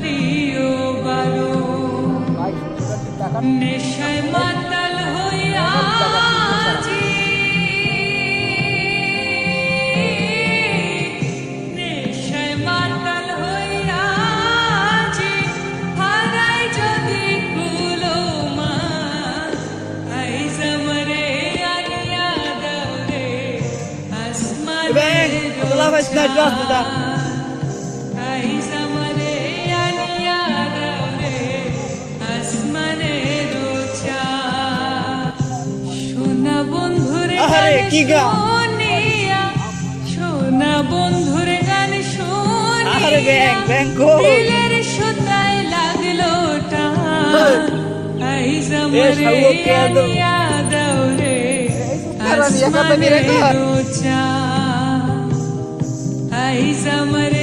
করিও বারো নেশায় মাতাল হইয়াছি নেশায় মাতাল হইয়াছি হারাই যদি কুলো মা আইজ আমারে আনিয়া দাও রে আসমানের রোজা আইজ আমারে আনিয়া দাও রে আসমানের রোজা সোনা বন্ধুরে আরে কি গান শুনিয়া সোনা বন্ধুরে গান আরে ব্যাং শুনিয়া ব্যাং কো দিলের সুতায় লাগলো টান আইজ আমারে আনিয়া দাও রে আসমানের রোজা আইজ আমারে